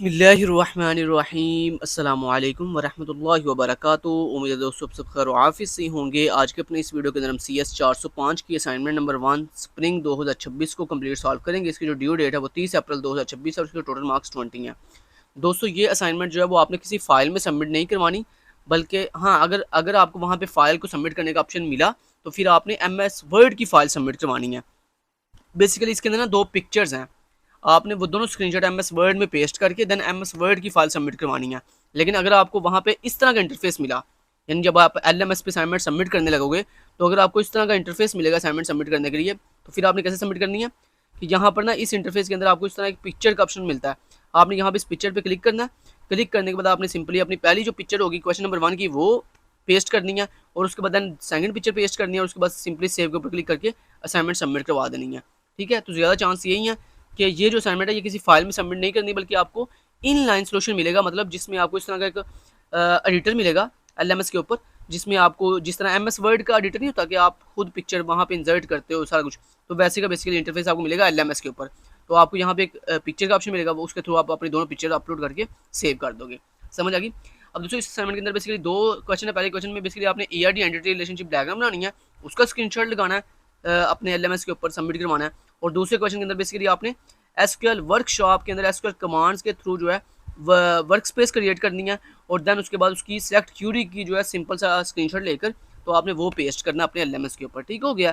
बिस्मिल्लाहिर्रहमानिर्रहीम अस्सलामुअलैकुम वरहमतुल्लाहि वबरकातुहू। उम्मीद है दोस्तों सब खैर आफिस से होंगे। आज के अपने इस वीडियो के अंदर हम CS 405 की असाइनमेंट नंबर 1 स्प्रिंग 2026 को कंप्लीट सॉल्व करेंगे। इसकी जो ड्यू डेट है वो 30 अप्रैल 2026 है और इसके टोटल मार्क्स 20 हैं। दोस्तों ये असाइनमेंट जो है वो आपने किसी फाइल में सबमिट नहीं करवानी, बल्कि हाँ अगर अगर आपको वहाँ पर फाइल को सबमिट करने का ऑप्शन मिला तो फिर आपने MS वर्ड की फाइल सबमिट करवानी है। बेसिकली इसके अंदर ना दो पिक्चर्स हैं, आपने वो दोनों स्क्रीनशॉट MS वर्ड में पेस्ट करके देन MS वर्ड की फाइल सबमिट करवानी है। लेकिन अगर आपको वहाँ पे इस तरह का इंटरफेस मिला, यानी जब आप LMS पे असाइनमेंट सबमिट करने लगोगे तो अगर आपको इस तरह का इंटरफेस मिलेगा असाइनमेंट सबमिट करने के लिए, तो फिर आपने कैसे सबमिट करनी है कि यहाँ पर ना इस इंटरफेस के अंदर आपको इस तरह एक पिक्चर का ऑप्शन मिलता है। आपने यहाँ पे इस पिक्चर पर क्लिक करना है। क्लिक करने के बाद आपने सिंपली अपनी पहली जो पिक्चर होगी क्वेश्चन नंबर 1 की वो पेस्ट करनी है और उसके बाद देन सेकंड पिक्चर पेस्ट करनी है और उसके बाद सिंपली सेव के ऊपर क्लिक करके असाइनमेंट सबमिट करवा देनी है। ठीक है, तो ज़्यादा चांस यही है कि ये जो असाइनमेंट है ये किसी फाइल में सबमिट नहीं करनी, बल्कि आपको इनलाइन सॉल्यूशन मिलेगा, मतलब जिसमें आपको इस तरह का एक एडिटर मिलेगा LMS के ऊपर, जिसमें आपको जिस तरह MS वर्ड का एडिटर नहीं होता कि आप खुद पिक्चर वहाँ पे इंसर्ट करते हो सारा कुछ, तो वैसे का बेसिकली इंटरफेस आपको मिलेगा LMS के ऊपर। तो आपको यहाँ पे एक पिक्चर का ऑप्शन मिलेगा, वो उसके थ्रू आप अपनी दोनों पिक्चर अपलोड करके सेव कर दोगे। समझ आ गई? अब दोस्तों इस असाइनमेंट के अंदर बेसिकली दो क्वेश्चन है। पहले क्वेश्चन में बेसिकली आपने ERD एंटिटी रिलेशनशिप डायग्राम बनानी है, उसका स्क्रीनशॉट लगाना है अपने LMS के ऊपर सबमिट करवाना है। और दूसरे क्वेश्चन के अंदर बेसिकली आपने SQL वर्कशॉप के अंदर SQL कमांड्स के थ्रू जो है वर्क स्पेस क्रिएट करनी है और देन उसके बाद उसकी सेलेक्ट क्यूरी की जो है सिंपल सा स्क्रीनशॉट लेकर तो आपने वो पेस्ट करना अपने LMS के ऊपर। ठीक हो गया?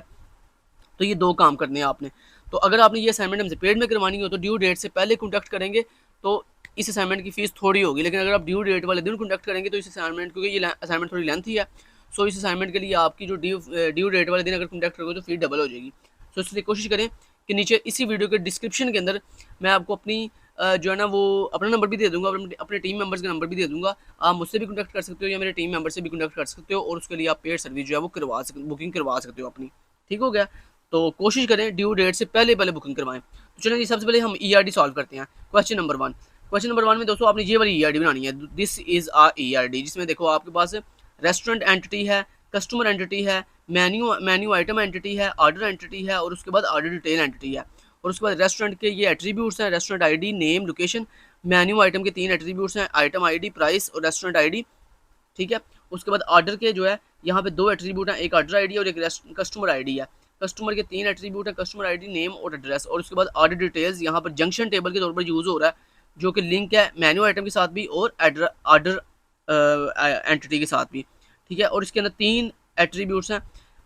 तो ये दो काम करने हैं आपने। तो अगर आपने ये असाइनमेंट हमसे पेड में करवानी हो तो ड्यू डेट से पहले कॉन्टैक्ट करेंगे तो इस असाइनमेंट की फीस थोड़ी होगी, लेकिन अगर आप ड्यू डेट वाले दिन कॉन्टैक्ट करेंगे तो इस असाइनमेंट, क्योंकि ये असाइनमेंट थोड़ी लेंथी है, सो इस असाइनमेंट के लिए आपकी जो ड्यू डेट वाले दिन अगर कॉन्टैक्ट करोगे तो फीस डबल हो जाएगी। सो इसलिए कोशिश करें कि नीचे इसी वीडियो के डिस्क्रिप्शन के अंदर मैं आपको अपनी जो है ना वो अपना नंबर भी दे दूंगा, अपने टीम मेंबर्स का नंबर भी दे दूंगा। आप मुझसे भी कॉन्टैक्ट कर सकते हो या मेरे टीम मेंबर से भी कॉन्टैक्ट कर सकते हो और उसके लिए आप पेड सर्विस जो है वो बुकिंग करवा सकते हो अपनी। ठीक हो गया? तो कोशिश करें ड्यू डेट से पहले पहले बुकिंग करवाएं। तो चलिए सबसे पहले हम ERD सॉल्व करते हैं। क्वेश्चन नंबर 1 में दोस्तों आपने ये वाली ERD बनानी है। दिस इज आ ERD जिसमें देखो आपके पास रेस्टोरेंट एंटिटी है, कस्टमर एंटिटी है, मेन्यू आइटम एंटिटी है, ऑर्डर एंटिटी है और उसके बाद ऑर्डर डिटेल एंटिटी है। और उसके बाद रेस्टोरेंट के ये एट्रीब्यूट्स हैं, restaurant ID, name, location. Menu item के 3 एट्रीब्यूट्स हैं, आइटम ID, प्राइस और रेस्टोरेंट ID। ठीक है, उसके बाद ऑर्डर के जो है यहाँ पे 2 एट्रीब्यूट हैं, एक ऑर्डर ID और एक कस्टमर ID है। कस्टमर के 3 एट्रीब्यूट है, कस्टमर ID, नेम और एड्रेस। और उसके बाद ऑर्डर डिटेल्स यहाँ पर जंक्शन टेबल के तौर पर यूज़ हो रहा है, जो कि लिंक है मेन्यू आइटम के साथ भी और ऑर्डर एंटिटी के साथ भी। ठीक है, और इसके अंदर 3 एट्रीब्यूट्स हैं,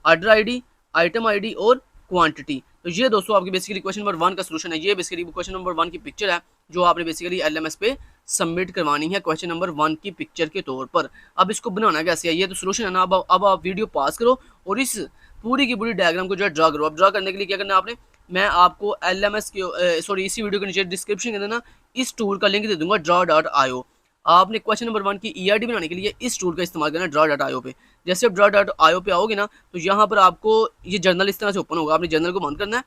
ऑर्डर ID, आइटम ID और क्वांटिटी। तो ये दोस्तों आपकी बेसिकली क्वेश्चन नंबर 1 का सोल्यूशन है। ये बेसिकली क्वेश्चन नंबर 1 की पिक्चर है जो आपने बेसिकली LMS पे सबमिट करवानी है क्वेश्चन नंबर 1 की पिक्चर के तौर पर। अब इसको बनाना कैसे है, ये तो सोल्यूशन है ना। अब आप वीडियो पास करो और इस पूरी की पूरी डायग्राम को जो है ड्रा करो। अब ड्रा करने के लिए क्या करना है आपने, मैं आपको LMS के इसी वीडियो के नीचे डिस्क्रिप्शन के अंदर ना इस टूल का लिंक दे दूंगा draw.io। आपने क्वेश्चन नंबर 1 की ERD बनाने के लिए इस टूल का इस्तेमाल करना है draw.io पे। जैसे आप draw.io पे आओगे ना तो यहाँ पर आपको ये जर्नल इस तरह से ओपन होगा। आपने जर्नल को बंद करना है।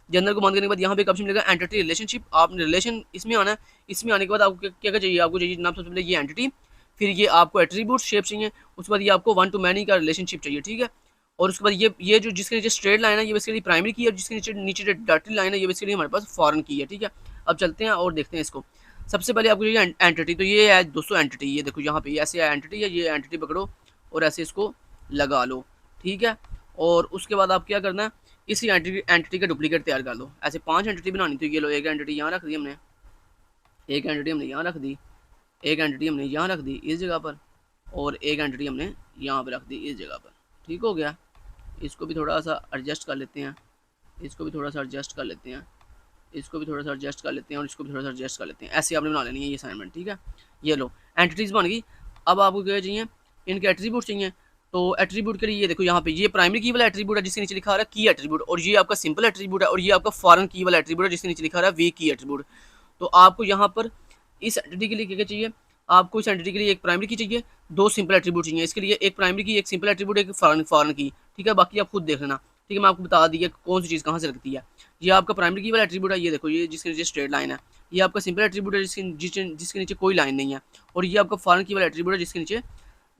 जर्नल को बंद करने के बाद यहाँ पे एक ऑप्शन मिलेगा एंटिटी रिलेशनशिप। आपने रिलेशन इसमें आना है। इसमें आने के बाद आपको क्या क्या चाहिए, आपको चाहिए जनाब सबसे पहले ये एंटिटी, फिर ये आपको एट्रीब्यूट शेप चाहिए, उसके बाद ये आपको 1 to many का रिलेशनशिप चाहिए। ठीक है, और उसके बाद ये जो जिसके नीचे स्ट्रेट लाइन है ये बेसिकली प्राइमरी की है और जिसके नीचे नीचे डॉटेड लाइन है ये बेसिकली हमारे पास फॉरेन की है। ठीक है, अब चलते हैं और देखते हैं इसको। सबसे पहले आपको चाहिए एंटिटी, तो ये है दोस्तों एंटिटी। ये देखो यहाँ पे ऐसे एंटिटी है, ये एंटिटी पकड़ो और ऐसे इसको लगा लो। ठीक है, और उसके बाद आप क्या करना है, इसी एंटिटी का डुप्लीकेट तैयार कर लो। ऐसे 5 एंटिटी बनानी, तो ये लो एक एंटिटी यहाँ रख दी हमने, एक एंटिटी हमने यहाँ रख दी, एक एंटिटी हमने यहाँ रख दी इस जगह पर और एक एंटिटी हमने यहाँ पर रख दी इस जगह पर। ठीक हो गया, इसको भी थोड़ा सा एडजस्ट कर लेते हैं, इसको भी थोड़ा सा एडजस्ट कर लेते हैं, इसको भी थोड़ा सा एडजस्ट कर लेते हैं और इसको भी थोड़ा सा एडजस्ट कर लेते हैं। ऐसे आपने बना लेनी है ये असाइनमेंट। ठीक है, ये लो एंटिटीज़ बन गई। अब आपको क्या चाहिए, इनके एट्रीब्यूट चाहिए। तो एट्रीब्यूट के लिए ये देखो यहाँ पे ये प्राइमरी की वाला एट्रीब्यूट है जिसके नीचे लिखा आ रहा है की एट्रीब्यूट, और ये आपका सिंपल एट्रीब्यूट है और ये आपका फॉरेन की वाला एट्रीब्यूट है जिसके नीचे लिखा आ रहा है वे की एट्रीब्यूट। तो आपको यहाँ पर इस एंटिटी के लिए क्या चाहिए, आपको इस एंटिटी के लिए एक प्राइमरी की चाहिए, 2 सिंपल एट्रीब्यूट चाहिए। इसके लिए एक प्राइमरी की, एक सिंपल एट्रीब्यूट, एक फॉरेन की। ठीक है, बाकी आप खुद देख लेना। ठीक है, मैं आपको बता दिया कौन सी चीज़ कहाँ से लगती है। ये आपका प्राइमरी की वाला एट्रीब्यूट है, ये देखो ये जिसके नीचे स्ट्रेट लाइन है। ये आपका सिंपल एट्रीब्यूट है जिसके नीचे कोई लाइन नहीं है। और ये आपका फॉरेन की वाला एट्रीब्यूट है जिसके नीचे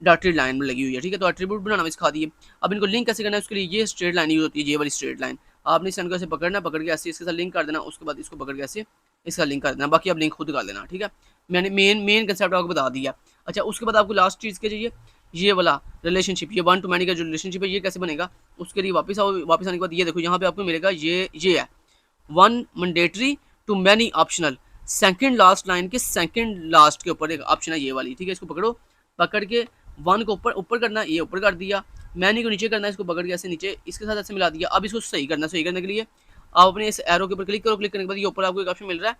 डॉटेड लाइन में लगी हुई है। ठीक है, तो एट्रीब्यूट बनाना मैं सिखा दिए। अब इनको लिंक कैसे करना है, उसके लिए ये स्ट्रेट लाइन यूज होती है, ये वाली स्ट्रेट लाइन। आपने इस ऐसे पकड़ना, पकड़ के ऐसे इसके साथ लिंक कर देना, उसके बाद इसको पकड़ के ऐसे इसका लिंक कर देना, बाकी आप लिंक खुद कर लेना। ठीक है, मैंने मेन कंसेप्ट आपको बता दिया। अच्छा, उसके बाद आपको लास्ट चीज़ क्या चाहिए, ये वाला रिलेशनशिप, ये 1 to many का जो रिलेशनशिप है ये कैसे बनेगा, उसके लिए वापस आओ। वापस आने के बाद ये देखो यहाँ पे आपको मिलेगा ये है 1 mandatory to many optional, second last line के सेकंड लास्ट के ऊपर एक ऑप्शन है ये वाली, ठीक है। इसको पकड़ो, पकड़ के 1 को ऊपर करना, ये ऊपर कर दिया, मैनी को नीचे करना है, इसको पकड़ के ऐसे नीचे इसके साथ ऐसे मिला दिया। अब इसको सही करना, सही करने के लिए आप अपने इस एरो के ऊपर क्लिक करो, क्लिक करने के बाद ये ऊपर आपको एक ऑप्शन मिल रहा है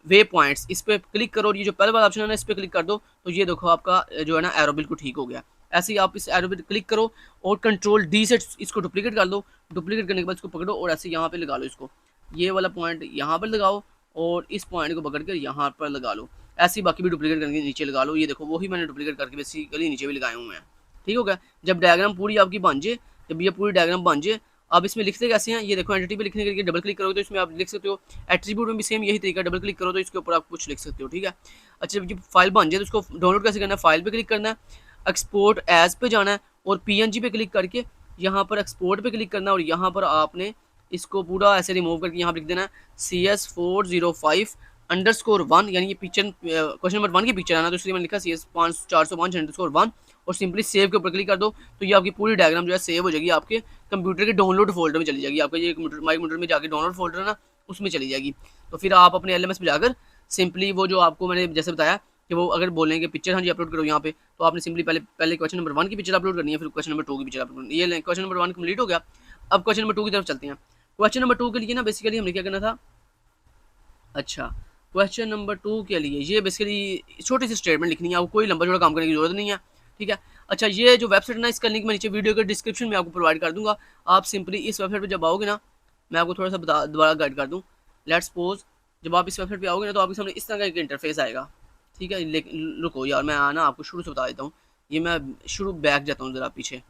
वे पॉइंट्स, इस पर क्लिक करो और ये जो पहले वाला ऑप्शन है ना इस पर क्लिक कर दो, तो ये देखो आपका जो है ना एरो बिल्कुल ठीक हो गया। ऐसे ही आप इस एरो पे क्लिक करो और कंट्रोल डी से इसको डुप्लीकेट कर दो, डुप्लीकेट करने के बाद इसको पकड़ो और ऐसे यहाँ पे लगा लो इसको, ये वाला पॉइंट यहाँ पर लगाओ और इस पॉइंट को पकड़ कर यहाँ पर लगा लो। ऐसे ही बाकी भी डुप्लीकेट करके नीचे लगा लो, ये देखो वही मैंने डुप्लीकेट करके बेसिकली नीचे भी लगाए हुए हैं, ठीक हो गया। जब डायग्राम पूरी आपकी बन जाए, जब ये पूरी डायग्राम बन जाए, आप इसमें लिखते कैसे हैं, ये देखो एंटिटी पे लिखने के लिए डबल क्लिक करोगे तो इसमें आप लिख सकते हो। एट्रीब्यूट में भी सेम यही तरीका, डबल क्लिक करो तो इसके ऊपर आप कुछ लिख सकते हो, ठीक है। अच्छा, जब फाइल बन जाए तो उसको डाउनलोड कैसे करना है, फाइल पे क्लिक करना है, एक्सपोर्ट एज पे जाना है और PNG पे क्लिक करके यहाँ पर एक्सपोर्ट पे क्लिक करना है और यहाँ पर आपने इसको पूरा ऐसे रिमूव करके यहाँ पर लिख देना है CS405_1, यानी ये पिक्चर क्वेश्चन नंबर 1 की पिक्चर है ना, तो इसलिए मैंने लिखा CS405_1 और सिंपली सेव के ऊपर क्लिक कर दो, तो ये आपकी पूरी डायग्राम जो है सेव हो जाएगी, आपके कंप्यूटर के डाउनलोड फोल्डर में चली जाएगी। आपका ये माई कंप्यूटर में जाके डाउनलोड फोल्डर है ना उसमें चली जाएगी। तो फिर आप अपने LMS में जाकर सिंपली वो जो आपको मैंने जैसे बताया कि वो अगर बोलेंगे पिक्चर हाँ जी अपलोड करो यहाँ पे, तो आपने सिंपली पहले क्वेश्चन नंबर 1 की पिक्चर अपलोड करनी है, फिर क्वेश्चन नंबर 2 की पिक्चर अपलोड करनी है। ये क्वेश्चन नंबर 1 कंप्लीट हो गया। अब क्वेश्चन नंबर 2 की तरफ चलते हैं। क्वेश्चन नंबर 2 के लिए ना बेसिकली हमने क्या करना था, अच्छा क्वेश्चन नंबर 2 के लिए ये बेसिकली छोटी सी स्टेटमेंट लिखनी है, आपको कोई लंबा चौड़ा काम करने की जरूरत नहीं है, ठीक है। अच्छा, ये जो वेबसाइट है ना इसका लिंक मैं नीचे वीडियो के डिस्क्रिप्शन में आपको प्रोवाइड कर दूंगा। आप सिंपली इस वेबसाइट पर जब आओगे ना, मैं आपको थोड़ा सा दोबारा गाइड कर दूँ। लेट्स सपोज जब आप इस वेबसाइट पे आओगे ना तो आपके सामने इस तरह का एक इंटरफेस आएगा, ठीक है। लेकिन रुको यार, मैं ना आपको शुरू से बता देता हूँ, ये मैं शुरू बैक जाता हूँ ज़रा पीछे,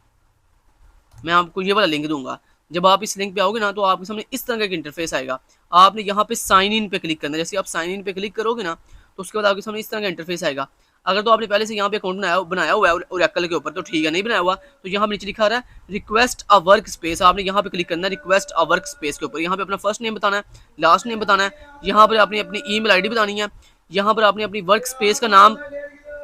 मैं आपको ये वाला लिंक दूंगा। जब आप इस लिंक पे आओगे ना तो आपके सामने इस तरह का एक इंटरफेस आएगा। आपने यहाँ पे साइन इन पे क्लिक करना है। जैसे आप साइन इन पे क्लिक करोगे ना तो उसके बाद आपके सामने इस तरह का इंटरफेस आएगा। अगर तो आपने पहले से यहाँ पे अकाउंट बनाया हुआ है ओरेकल के ऊपर तो ठीक है, नहीं बनाया हुआ तो यहाँ पे नीचे लिखा रहा है रिक्वेस्ट अ वर्क स्पेस, आपने यहाँ पे क्लिक करना है रिक्वेस्ट अ वर्क स्पेस के ऊपर। यहाँ पे अपना फर्स्ट नेम बताना है, लास्ट नेम बताना है, यहाँ पर आपने अपनी ईमेल आईडी बतानी है, यहाँ पर आपने अपनी वर्क स्पेस का नाम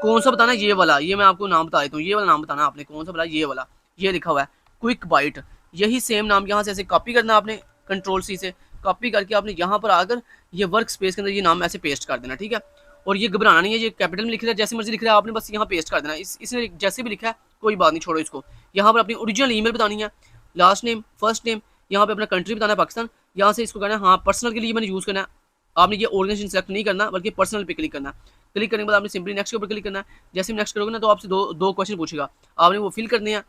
कौन सा बताना है, ये वाला, ये मैं आपको नाम बता देता हूँ, ये वाला नाम बताना आपने कौन सा बताया, ये वाला, ये लिखा हुआ है क्विक बाइट। यही सेम नाम यहाँ से ऐसे कॉपी करना आपने, कंट्रोल C से कॉपी करके आपने यहाँ पर आकर ये वर्क स्पेस के अंदर ये नाम ऐसे पेस्ट कर देना, ठीक है। और ये घबराना नहीं है, ये कैपिटल में लिख रहा है, जैसे मर्जी लिख रहा है, आपने बस यहाँ पेस्ट कर देना। इसने जैसे भी लिखा है कोई बात नहीं, छोड़ो इसको। यहाँ पर अपनी ओरिजिनल ईमेल बतानी है, लास्ट नेम, फर्स्ट नेम, यहाँ पे अपना कंट्री बताना है पाकिस्तान, यहाँ से इसको कहना है हाँ पर्सनल के लिए मैंने यूज़ करना है। आपने ये ऑर्गेनाइजेशन सेलेक्ट नहीं करना बल्कि पर्सनल पे क्लिक करना है। क्लिक करने के बाद आपने सिंपली नेक्स्ट के ऊपर क्लिक करना है। जैसे नेक्स्ट करोगे ना तो आपसे दो क्वेश्चन पूछेगा, आपने वो फिल करने हैं,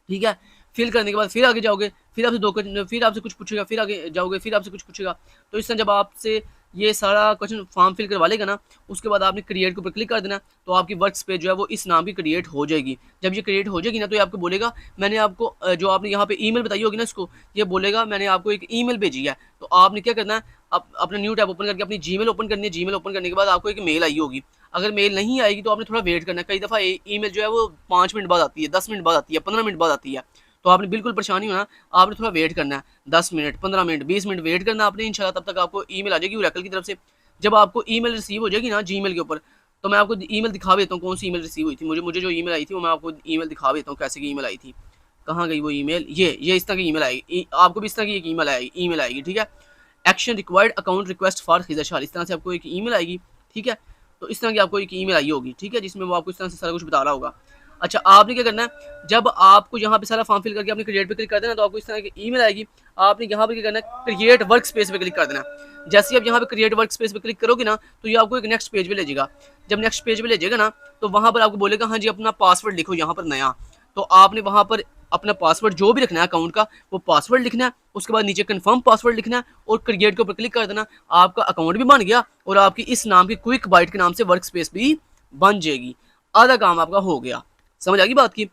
ठीक है। फिल करने के बाद फिर आगे जाओगे, फिर आपसे फिर आपसे कुछ पूछेगा, फिर आगे जाओगे, फिर आपसे कुछ पूछेगा। तो इस तरह जब आपसे ये सारा क्वेश्चन फॉर्म फिल करवा लेगा ना उसके बाद आपने क्रिएट के ऊपर क्लिक कर देना, तो आपकी वर्क स्पेस जो है वो इस नाम की क्रिएट हो जाएगी। जब ये क्रिएट हो जाएगी ना तो ये आपको बोलेगा मैंने आपको जो आपने यहाँ पे ईमेल बताई होगी ना इसको, ये बोलेगा मैंने आपको एक ईमेल भेजी है। तो आपने क्या करना है, आप अपना न्यू टैब ओपन करके अपनी जीमेल ओपन करनी है। जीमेल ओपन करने के बाद आपको एक मेल आई होगी, अगर मेल नहीं आएगी तो आपने थोड़ा वेट करना है। कई दफ़ा ईमेल जो है वो 5 मिनट बाद आती है, 10 मिनट बाद आती है, 15 मिनट बाद आती है, तो आपने बिल्कुल परेशानी होना, आपने थोड़ा वेट करना है, 10 मिनट, 15 मिनट, 20 मिनट वेट करना आपने। इंशाल्लाह तब तक आपको ईमेल आ जाएगी ओरेकल की तरफ से। जब आपको ईमेल रिसीव हो जाएगी ना जीमेल के ऊपर, तो मैं आपको ईमेल दिखा देता हूँ कौन सी ईमेल रिसीव हुई थी। मुझे जो ईमेल आई थी वो मैं आपको ईमेल दिखा देता हूँ कैसे की ईमेल आई थी। कहाँ गई वो ईमेल, ये इस तरह की ईमेल आएगी, आपको भी इस तरह की एक ईमेल आएगी, ठीक है। Action required account request for खिजरशाल, इस तरह से आपको एक ईमेल आएगी, ठीक है। तो इस तरह की आपको एक ईमेल आई होगी, ठीक है, जिसमें वो आपको इस तरह से सारा कुछ बता रहा होगा। अच्छा, आपने क्या करना है, जब आपको यहाँ पे सारा फॉर्म फिल करके आपने क्रिएट पे क्लिक कर देना तो आपको इस तरह की ईमेल आएगी। आपने यहाँ पे क्या करना है, क्रिएट वर्क स्पेस पे क्लिक कर देना। जैसे आप यहाँ पे क्रिएट वर्क स्पेस पे क्लिक करोगे ना तो ये आपको एक नेक्स्ट पेज पे ले जाएगा। जब नेक्स्ट पेज पे ले जाएगा ना तो वहाँ पर आपको बोलेगा हाँ जी अपना पासवर्ड लिखो यहाँ पर नया। तो आपने वहाँ पर अपना पासवर्ड जो भी रखना है अकाउंट का वो पासवर्ड लिखना है, उसके बाद नीचे कंफर्म पासवर्ड लिखना है और क्रिएट के ऊपर क्लिक कर देना। आपका अकाउंट भी बन गया और आपकी इस नाम की क्विक बाइट के नाम से वर्क स्पेस भी बन जाएगी। आधा काम आपका हो गया, समझ आ गई बात की।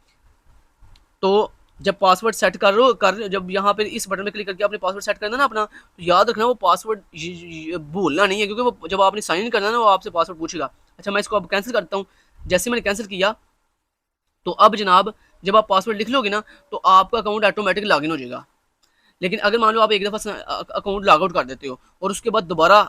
तो जब पासवर्ड सेट कर जब यहाँ पे इस बटन में क्लिक करके आपने पासवर्ड सेट करना ना अपना, तो याद रखना वो पासवर्ड भूलना नहीं है, क्योंकि वो जब आपने साइन इन करना ना वो आपसे पासवर्ड पूछेगा। अच्छा, मैं इसको अब कैंसिल करता हूँ। जैसे मैंने कैंसिल किया तो अब जनाब जब आप पासवर्ड लिख लोगे ना तो आपका अकाउंट ऑटोमेटिक लॉगिन हो जाएगा। लेकिन अगर मान लो आप एक दफ़ा अकाउंट लॉग आउट कर देते हो और उसके बाद दोबारा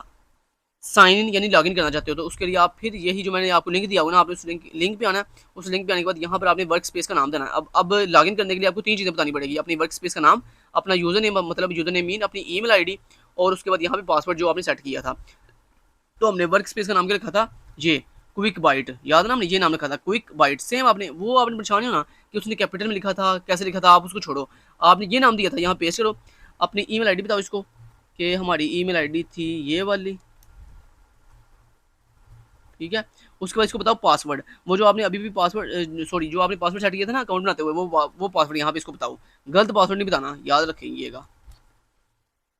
साइन इन यानी लॉगिन करना चाहते हो तो उसके लिए आप फिर यही जो मैंने आपको लिंक दिया होगा ना, आपने उस लिंक पे आना है। उस लिंक पे आने के बाद यहाँ पर आपने वर्क स्पेस का नाम देना है। अब लॉगिन करने के लिए आपको 3 चीज़ें बतानी पड़ेगी। अपनी वर्क स्पेस का नाम, अपना यूज़र नेम मतलब यूज़र नेम मीन अपनी ईमेल आईडी, और उसके बाद यहाँ पे पासवर्ड जो आपने सेट किया था। तो हमने वर्क स्पेस का नाम क्या रखा था, ये क्विक बाइट, याद ना, हमने ये नाम रखा था क्विक बाइट। सेम आपने वो आपने परेशानी हो ना कि उसने कैपिटल में लिखा था, कैसे लिखा था, आप उसको छोड़ो, आपने ये नाम दिया था, यहाँ पेस्ट करो। अपनी ईमेल आईडी बताओ इसको कि हमारी ईमेल आईडी थी ये वाली, ठीक है। उसके बाद इसको बताओ पासवर्ड, वो जो आपने अभी भी पासवर्ड सॉरी जो आपने पासवर्ड सेट किया था ना अकाउंट बनाते हुए, वो पासवर्ड यहाँ पे इसको बताओ। गलत पासवर्ड नहीं बताना, याद रखिएगा।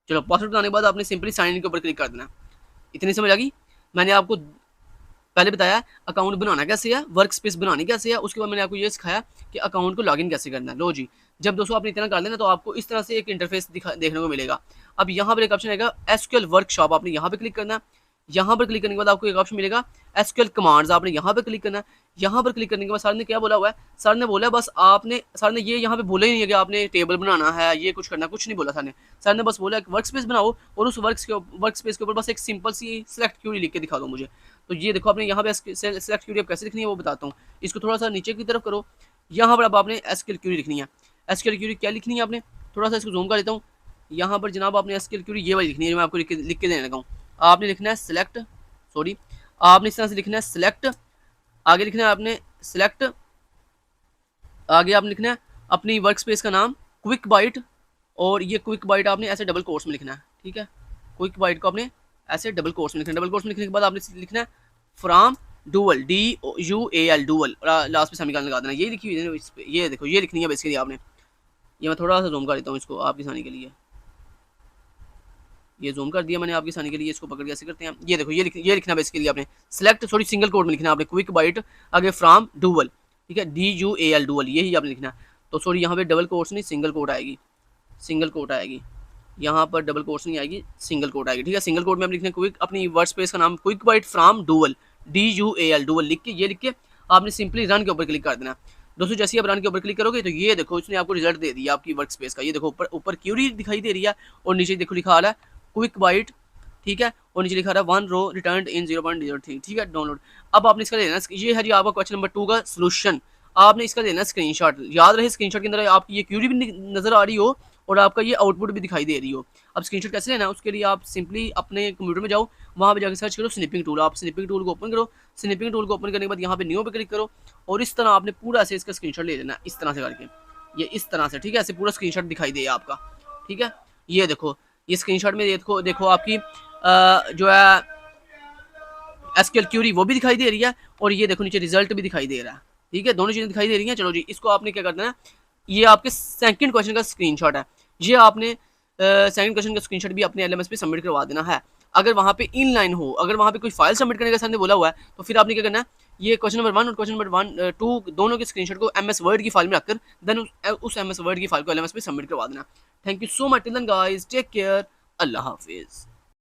चलो पासवर्ड बताने के बाद आपने सिंपली साइन इन के ऊपर क्लिक कर देना। इतनी समझ आ गई। मैंने आपको पहले बताया अकाउंट बनाना कैसे है, वर्क स्पेस बनानी कैसे है, उसके बाद मैंने आपको ये सिखाया कि अकाउंट को लॉगिन कैसे करना है। लो जी, जब दोस्तों आपने इतना कर लेना तो आपको इस तरह से एक इंटरफेस देखने को मिलेगा। अब यहाँ पर एक ऑप्शन आएगा एसक्यूएल वर्कशॉप, आपने यहाँ पे क्लिक करना है। यहाँ पर क्लिक करने के बाद आपको एक ऑप्शन मिलेगा एसक्यूएल कमांड्स, आपने यहाँ पर क्लिक करना है। यहाँ पर क्लिक करने के बाद सर ने क्या बोला हुआ है, सर ने बोला बस आपने, सर ने ये यहाँ पे बोला ही नहीं है कि आपने टेबल बनाना है, ये कुछ करना, कुछ नहीं बोला सर ने। सर ने बस बोला एक वर्क स्पेस बनाओ और उस वर्क स्पेस के ऊपर बस एक सिंपल सी सिलेक्ट क्यूरी लिख के दिखा दो मुझे। तो ये देखो आपने यहाँ पे सेलेक्ट क्यूरी कैसे लिखनी है वो बताता हूँ। इसको थोड़ा सा नीचे की तरफ करो, यहाँ पर अब आपने एसक्यूएल क्यूरी लिखनी है। एसक्यूएल क्यूरी क्या लिखनी है आपने, थोड़ा सा इसको जूम कर देता हूँ। यहाँ पर जनाब आपने एसक्यूएल क्यूरी ये वाली लिखनी है जो मैं आपको लिख के देने लगा हूँ। आपने लिखना है सिलेक्ट, सॉरी आपने इस तरह से लिखना है सिलेक्ट, आगे लिखना है आपने सिलेक्ट, आगे आपने लिखना है अपनी वर्क स्पेस का नाम क्विक बाइट, और ये क्विक बाइट आपने ऐसे डबल कोर्स में लिखना है, ठीक है। क्विक बाइट को आपने ऐसे डबल कोर्स में लिखना है। डबल कोर्स में लिखने के बाद आपने लिखना है from dual, DUAL dual, last पे सेमीकोलन लगा देना। ये लिखी हुई है, ये देखो ये लिखनी है बेसिकली आपने। ये मैं थोड़ा सा जूम कर देता हूँ इसको आपकी आसानी के लिए, ये जूम कर दिया मैंने आपकी आसानी के लिए। इसको पकड़ के ऐसे करते हैं, ये देखो ये लिखना बेसिकली आपने सिलेक्ट, सॉरी सिंगल कोड में लिखना है आपने क्विक बाइट, आगे फ्रॉम डुअल, ठीक है, DUAL डुअल, यही आपने लिखना है। तो सॉरी यहाँ पे डबल कोट्स नहीं सिंगल कोट आएगी, सिंगल कोट आएगी, यहाँ पर डबल कोट्स नहीं आएगी, सिंगल कोट आएगी, ठीक है। सिंगल कोट में आप लिखना है क्विक, अपनी वर्ड स्पेस का नाम quick bite from dual, DUAL dual लिख के, ये लिख के आपने सिंपली रन के ऊपर क्लिक कर देना। दोस्तों जैसे आप रन के ऊपर क्लिक करोगे तो ये देखो इसने आपको रिजल्ट दे दिया आपकी वर्क स्पेस का। ये देखो ऊपर ऊपर क्यूरी दिखाई दे रही है और नीचे देखो लिखा आ रहा है क्विक बाइट, ठीक है, और नीचे लिखा रहा है 1 रो रिटर्न इन 0.03, ठीक है, डाउनलोड। अब आपने इसका लेना, ये है जी आपका क्वेश्चन नंबर 2 का सोल्यूशन। आपने इसका लेना स्क्रीनशॉट, याद रहे स्क्रीनशॉट के अंदर आपकी ये क्यूरी भी नजर आ रही हो और आपका ये आउटपुट भी दिखाई दे रही हो। अब स्क्रीनशॉट कैसे लेना है, उसके लिए आप सिंपली अपने कंप्यूटर में जाओ, वहाँ पे जाकर सर्च करो स्निपिंग टूल, आप स्निपिंग टूल को ओपन करो। स्निपिंग टूल को ओपन करने के बाद यहाँ पे न्यू पे क्लिक करो और इस तरह आपने पूरा से इसका स्क्रीनशॉट ले लेना, इस तरह से करके, ये इस तरह से, ठीक है, ऐसे पूरा स्क्रीनशॉट दिखाई दे आपका, ठीक है। ये देखो ये स्क्रीनशॉट में देखो देखो आपकी जो है एसक्यूएल क्यूरी वो भी दिखाई दे रही है और ये देखो नीचे रिजल्ट भी दिखाई दे रहा है, ठीक है, दोनों चीजें दिखाई दे रही हैं। चलो जी, इसको आपने क्या करना है, ये आपके सेकंड क्वेश्चन का स्क्रीनशॉट है, ये आपने सेकंड क्वेश्चन का स्क्रीनशॉट भी अपने LMS पे सबमिट करवा देना है। अगर वहाँ पे इनलाइन हो, अगर वहाँ पे कोई फाइल सबमिट करने का सामने बोला हुआ है तो फिर आपने क्या करना है, ये क्वेश्चन नंबर 1 और क्वेश्चन नंबर 2 दोनों के स्क्रीनशॉट को MS वर्ड की फाइल में रखकर देन उस MS वर्ड की फाइल को LMS पे सबमिट करवा देना। Thank you so much, till then guys, take care, अल्लाह हाफिज।